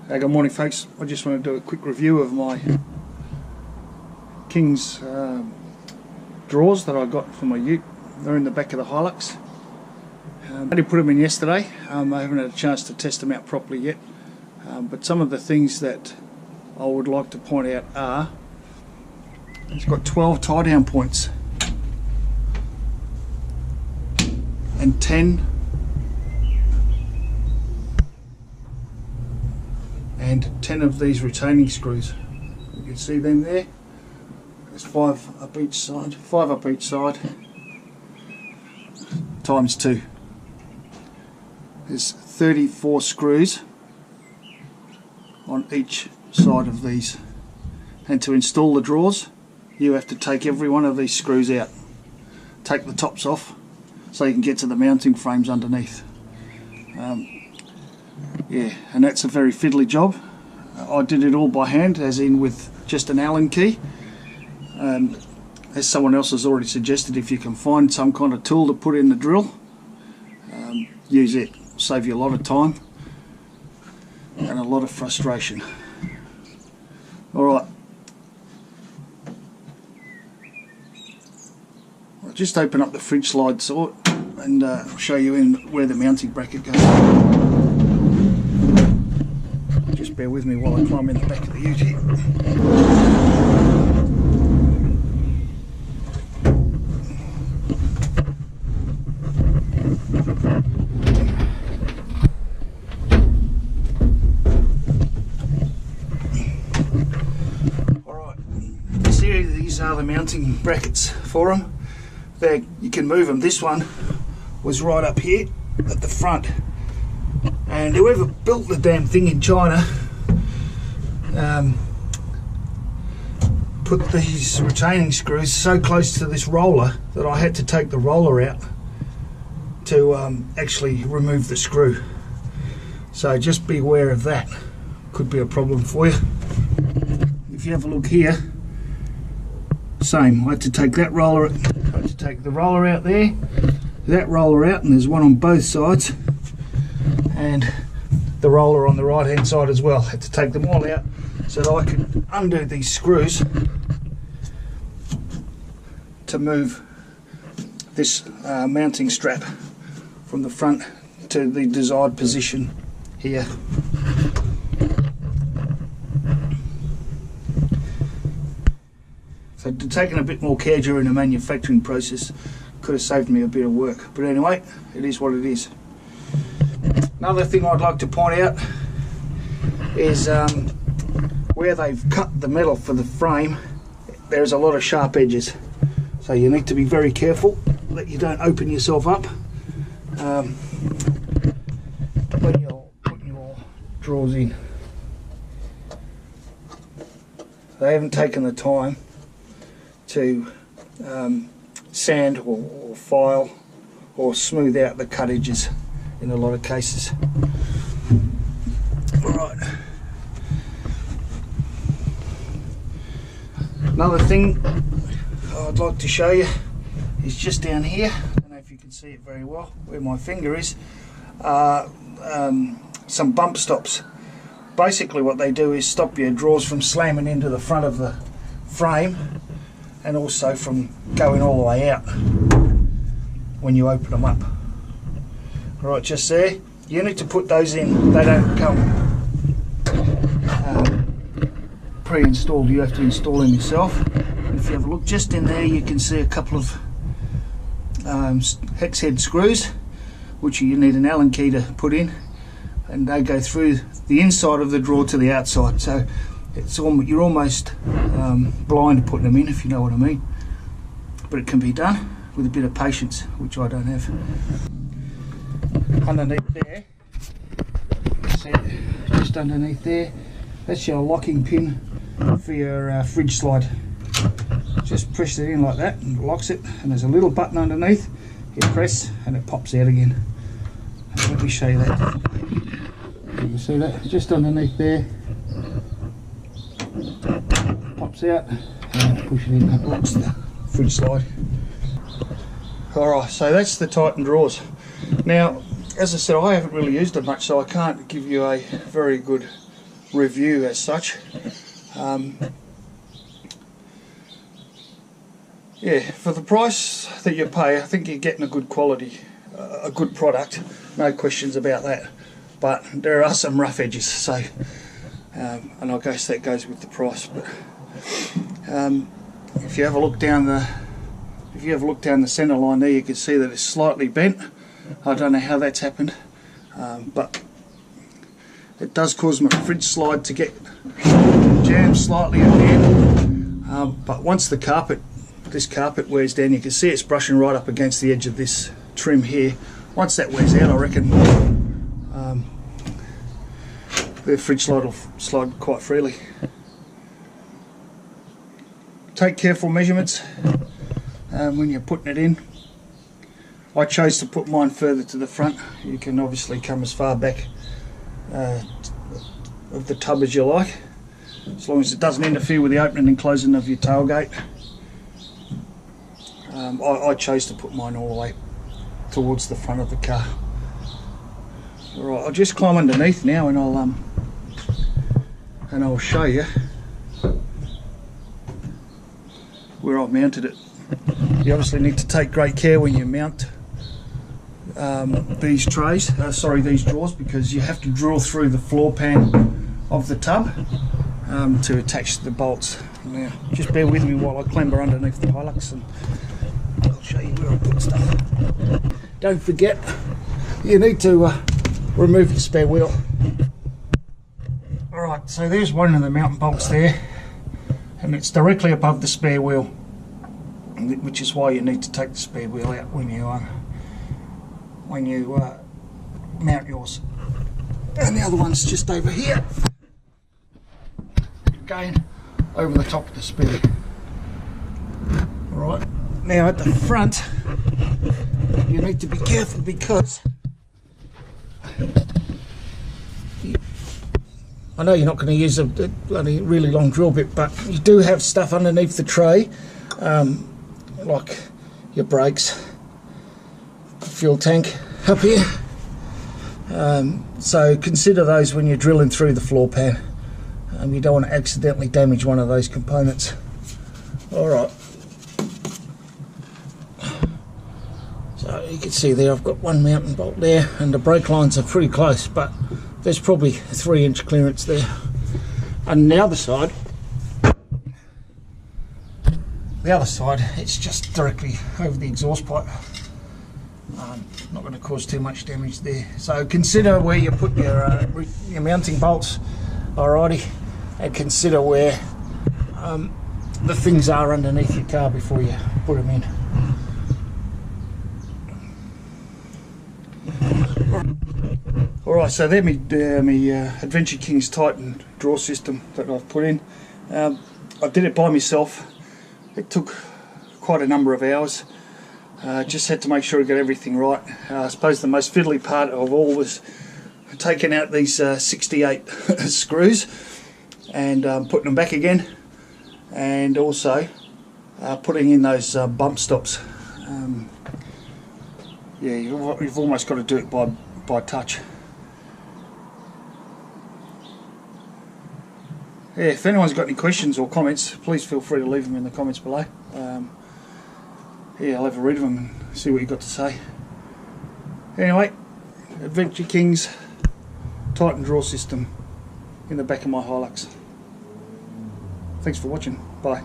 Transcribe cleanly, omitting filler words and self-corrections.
Good morning folks, I just want to do a quick review of my King's drawers that I got for my ute. They're in the back of the Hilux. I only put them in yesterday. I haven't had a chance to test them out properly yet, but some of the things that I would like to point out are it's got 12 tie down points and 10 of these retaining screws. You can see them there. There's 5 up each side, times 2. There's 34 screws on each side of these, and to install the drawers you have to take every one of these screws out, take the tops off so you can get to the mounting frames underneath. Yeah, and that's a very fiddly job. I did it all by hand, as in with just an Allen key. As someone else has already suggested, if you can find some kind of tool to put in the drill, use it. Save you a lot of time and a lot of frustration. Alright, I'll just open up the fridge slide sort and show you in where the mounting bracket goes. Just bear with me while I climb in the back of the ute here. Alright, these are the mounting brackets for them. You can move them. This one was right up here at the front, and whoever built the damn thing in China put these retaining screws so close to this roller that I had to take the roller out to actually remove the screw. So just be aware of that. Could be a problem for you. If you have a look here, same. I had to take that roller, I had to take the roller out there, that roller out, and there's one on both sides, and the roller on the right hand side as well. Had to take them all out so that I could undo these screws to move this mounting strap from the front to the desired position here. So taking a bit more care during the manufacturing process could have saved me a bit of work, but anyway, it is what it is. Another thing I'd like to point out is where they've cut the metal for the frame, there's a lot of sharp edges, so you need to be very careful that you don't open yourself up when you're putting your drawers in. They haven't taken the time to sand or file or smooth out the cut edges in a lot of cases. Alright. Another thing I'd like to show you is just down here. I don't know if you can see it very well where my finger is. Some bump stops. Basically what they do is stop your drawers from slamming into the front of the frame, and also from going all the way out when you open them up. Right, just there. You need to put those in. They don't come pre-installed. You have to install them yourself. If you have a look just in there, you can see a couple of hex head screws, which you need an Allen key to put in, and they go through the inside of the drawer to the outside. So you're almost blind putting them in, if you know what I mean. But it can be done with a bit of patience, which I don't have. Underneath there, see it, just underneath there, that's your locking pin for your fridge slide. Just press it in like that and it locks it, and there's a little button underneath. You press and it pops out again. And let me show you that. You can see that just underneath there. Pops out and push it in, and locks the fridge slide. Alright, so that's the Titan drawers. Now, as I said, I haven't really used them much, so I can't give you a very good review as such. Yeah, for the price that you pay, I think you're getting a good quality, a good product, no questions about that. But there are some rough edges, so and I guess that goes with the price. But if you have a look down the centre line there, you can see that it's slightly bent. I don't know how that's happened, but it does cause my fridge slide to get jammed slightly at the end. But once this carpet wears down, you can see it's brushing right up against the edge of this trim here. Once that wears out, I reckon the fridge slide will slide quite freely. Take careful measurements when you're putting it in. I chose to put mine further to the front. You can obviously come as far back of the tub as you like, as long as it doesn't interfere with the opening and closing of your tailgate. I chose to put mine all the way towards the front of the car. Alright, I'll just climb underneath now and I'll show you where I've mounted it. You obviously need to take great care when you mount these drawers, because you have to drill through the floor pan of the tub to attach the bolts. Now, just bear with me while I clamber underneath the Hilux and I'll show you where I put stuff. Don't forget, you need to remove the spare wheel. Alright, so there's one of the mounting bolts there, and it's directly above the spare wheel, which is why you need to take the spare wheel out when you mount yours. And the other one's just over here, again over the top of the spare. Alright, now at the front you need to be careful, because I know you're not going to use a bloody really long drill bit, but you do have stuff underneath the tray, like your brakes, fuel tank up here, so consider those when you're drilling through the floor pan. You don't want to accidentally damage one of those components. Alright, so you can see there I've got one mounting bolt there, and the brake lines are pretty close, but there's probably a 3-inch clearance there. And the other side, it's just directly over the exhaust pipe. Not going to cause too much damage there. So consider where you put your mounting bolts, alrighty, and consider where the things are underneath your car before you put them in. Alright, so there's my Adventure Kings Titan drawer system that I've put in. I did it by myself. It took quite a number of hours. Just had to make sure I got everything right. I suppose the most fiddly part of all was taking out these 68 screws and putting them back again, and also putting in those bump stops. Yeah, you've almost got to do it by touch. Yeah, if anyone's got any questions or comments, please feel free to leave them in the comments below. Yeah, I'll have a read of them and see what you've got to say. Anyway, Adventure Kings Titan drawer system in the back of my Hilux. Thanks for watching. Bye.